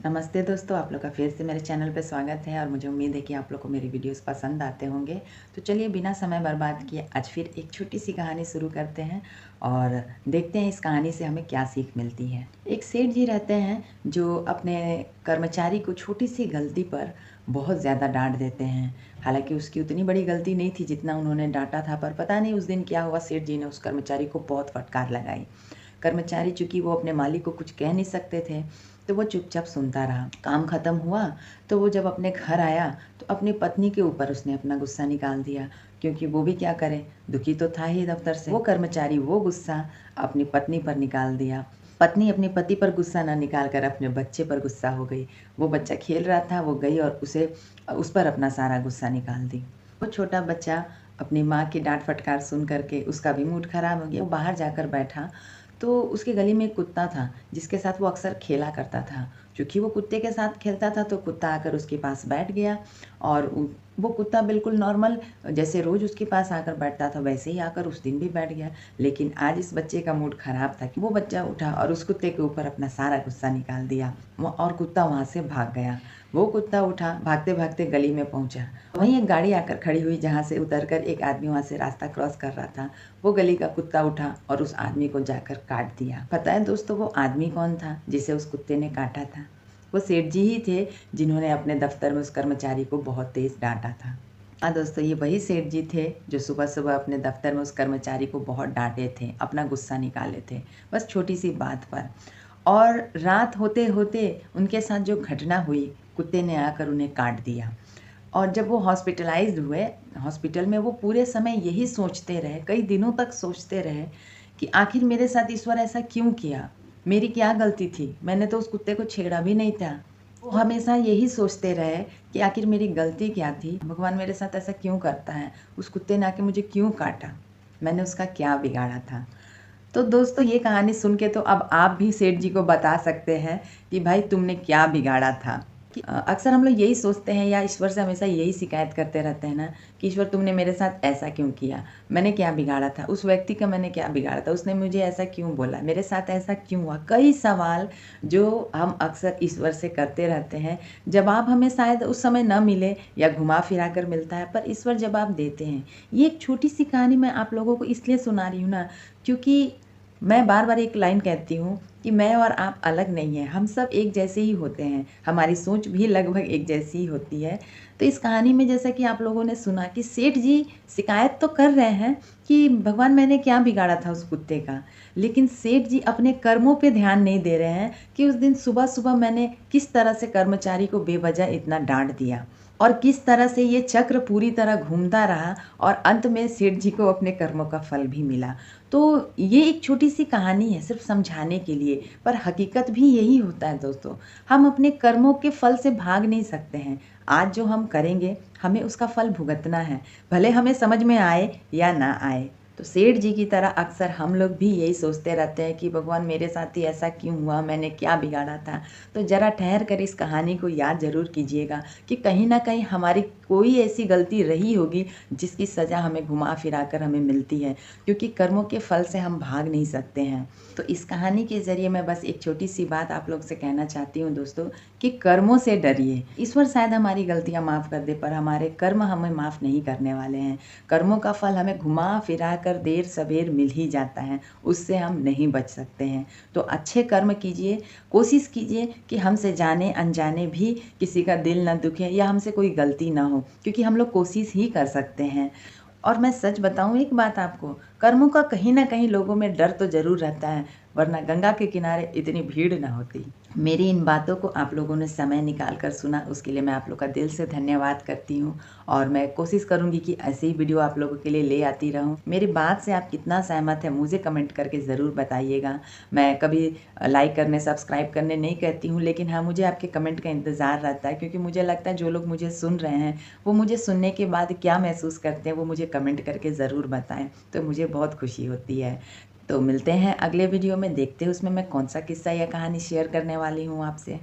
नमस्ते दोस्तों, आप लोग का फिर से मेरे चैनल पे स्वागत है और मुझे उम्मीद है कि आप लोग को मेरी वीडियोस पसंद आते होंगे। तो चलिए बिना समय बर्बाद किए आज फिर एक छोटी सी कहानी शुरू करते हैं और देखते हैं इस कहानी से हमें क्या सीख मिलती है। एक सेठ जी रहते हैं जो अपने कर्मचारी को छोटी सी गलती पर बहुत ज़्यादा डांट देते हैं। हालांकि उसकी उतनी बड़ी गलती नहीं थी जितना उन्होंने डांटा था, पर पता नहीं उस दिन क्या हुआ, सेठ जी ने उस कर्मचारी को बहुत फटकार लगाई। कर्मचारी चूँकि वो अपने मालिक को कुछ कह नहीं सकते थे, तो वो चुपचाप सुनता रहा। काम ख़त्म हुआ तो वो जब अपने घर आया तो अपनी पत्नी के ऊपर उसने अपना गुस्सा निकाल दिया, क्योंकि वो भी क्या करे, दुखी तो था ही दफ्तर से। वो कर्मचारी वो गुस्सा अपनी पत्नी पर निकाल दिया। पत्नी अपने पति पर गुस्सा ना निकाल कर अपने बच्चे पर गुस्सा हो गई। वो बच्चा खेल रहा था, वो गई और उस पर अपना सारा गुस्सा निकाल दी। वो छोटा बच्चा अपनी माँ की डांट फटकार सुन करके उसका भी मूड खराब हो गया। वो बाहर जाकर बैठा तो उसके गली में एक कुत्ता था जिसके साथ वो अक्सर खेला करता था। चूँकि वो कुत्ते के साथ खेलता था तो कुत्ता आकर उसके पास बैठ गया और वो कुत्ता बिल्कुल नॉर्मल जैसे रोज़ उसके पास आकर बैठता था वैसे ही आकर उस दिन भी बैठ गया। लेकिन आज इस बच्चे का मूड ख़राब था कि वो बच्चा उठा और उस कुत्ते के ऊपर अपना सारा गुस्सा निकाल दिया और कुत्ता वहाँ से भाग गया। वो कुत्ता उठा, भागते-भागते गली में पहुँचा। वहीं एक गाड़ी आकर खड़ी हुई जहाँ से उतरकर एक आदमी वहाँ से रास्ता क्रॉस कर रहा था। वो गली का कुत्ता उठा और उस आदमी को जाकर काट दिया। पता है दोस्तों वो आदमी कौन था जिसे उस कुत्ते ने काटा था? वो सेठ जी ही थे जिन्होंने अपने दफ्तर में उस कर्मचारी को बहुत तेज़ डाँटा था। हाँ दोस्तों, ये वही सेठ जी थे जो सुबह-सुबह अपने दफ्तर में उस कर्मचारी को बहुत डाँटे थे, अपना गुस्सा निकाले थे, बस छोटी-सी बात पर। और रात होते-होते उनके साथ जो घटना हुई, कुत्ते ने आकर उन्हें काट दिया। और जब वो हॉस्पिटलाइज़्ड हुए, हॉस्पिटल में वो पूरे समय यही सोचते रहे, कई दिनों तक सोचते रहे कि आखिर मेरे साथ ईश्वर ऐसा क्यों किया? मेरी क्या गलती थी? मैंने तो उस कुत्ते को छेड़ा भी नहीं था। वो हमेशा यही सोचते रहे कि आखिर मेरी गलती क्या थी? भगवान मेरे साथ ऐसा क्यों करता है? उस कुत्ते ने आके मुझे क्यों काटा? मैंने उसका क्या बिगाड़ा था? तो दोस्तों ये कहानी सुन के तो अब आप भी सेठ जी को बता सकते हैं कि भाई तुमने क्या बिगाड़ा था। कि अक्सर हम लोग यही सोचते हैं या ईश्वर से हमेशा यही शिकायत करते रहते हैं ना कि ईश्वर तुमने मेरे साथ ऐसा क्यों किया? मैंने क्या बिगाड़ा था? उस व्यक्ति का मैंने क्या बिगाड़ा था? उसने मुझे ऐसा क्यों बोला? मेरे साथ ऐसा क्यों हुआ? कई सवाल जो हम अक्सर ईश्वर से करते रहते हैं। जवाब हमें शायद उस समय ना मिले या घुमा-फिरा कर मिलता है, पर ईश्वर जवाब देते हैं। ये एक छोटी-सी कहानी मैं आप लोगों को इसलिए सुना रही हूँ ना, क्योंकि मैं बार-बार एक लाइन कहती हूँ कि मैं और आप अलग नहीं हैं, हम सब एक जैसे ही होते हैं, हमारी सोच भी लगभग एक जैसी ही होती है। तो इस कहानी में जैसा कि आप लोगों ने सुना कि सेठ जी शिकायत तो कर रहे हैं कि भगवान मैंने क्या बिगाड़ा था उस कुत्ते का, लेकिन सेठ जी अपने कर्मों पे ध्यान नहीं दे रहे हैं कि उस दिन सुबह-सुबह मैंने किस तरह से कर्मचारी को बेवजह इतना डाँट दिया और किस तरह से ये चक्र पूरी तरह घूमता रहा और अंत में सेठ जी को अपने कर्मों का फल भी मिला। तो ये एक छोटी-सी कहानी है सिर्फ़ समझाने के लिए, पर हकीकत भी यही होता है दोस्तों। हम अपने कर्मों के फल से भाग नहीं सकते हैं। आज जो हम करेंगे, हमें उसका फल भुगतना है, भले हमें समझ में आए या ना आए। तो सेठ जी की तरह अक्सर हम लोग भी यही सोचते रहते हैं कि भगवान मेरे साथ ही ऐसा क्यों हुआ? मैंने क्या बिगाड़ा था? तो ज़रा ठहर कर इस कहानी को याद ज़रूर कीजिएगा कि कहीं न कहीं हमारी कोई ऐसी गलती रही होगी जिसकी सज़ा हमें घुमा-फिरा कर हमें मिलती है। क्योंकि कर्मों के फल से हम भाग नहीं सकते हैं। तो इस कहानी के ज़रिए मैं बस एक छोटी-सी बात आप लोग से कहना चाहती हूँ दोस्तों कि कर्मों से डरिए। ईश्वर शायद हमारी गलतियाँ माफ़ कर दे, पर हमारे कर्म हमें माफ़ नहीं करने वाले हैं। कर्मों का फल हमें घुमा-फिरा कर देर-सबेर मिल ही जाता है, उससे हम नहीं बच सकते हैं। तो अच्छे कर्म कीजिए, कोशिश कीजिए कि हमसे जाने-अनजाने भी किसी का दिल ना दुखे या हमसे कोई गलती ना हो, क्योंकि हम लोग कोशिश ही कर सकते हैं। और मैं सच बताऊँ एक बात आपको, कर्मों का कहीं न कहीं लोगों में डर तो ज़रूर रहता है, वरना गंगा के किनारे इतनी भीड़ ना होती। मेरी इन बातों को आप लोगों ने समय निकाल कर सुना, उसके लिए मैं आप लोग का दिल से धन्यवाद करती हूँ और मैं कोशिश करूँगी कि ऐसे ही वीडियो आप लोगों के लिए ले आती रहूँ। मेरी बात से आप कितना सहमत हैं मुझे कमेंट करके ज़रूर बताइएगा। मैं कभी लाइक करने, सब्सक्राइब करने नहीं कहती हूँ, लेकिन हाँ, मुझे आपके कमेंट का इंतज़ार रहता है, क्योंकि मुझे लगता है जो लोग मुझे सुन रहे हैं, वो मुझे सुनने के बाद क्या महसूस करते हैं, वो मुझे कमेंट करके ज़रूर बताएँ, तो मुझे बहुत खुशी होती है। तो मिलते हैं अगले वीडियो में, देखते हैं उसमें मैं कौन-सा किस्सा या कहानी शेयर करने वाली हूँ आपसे।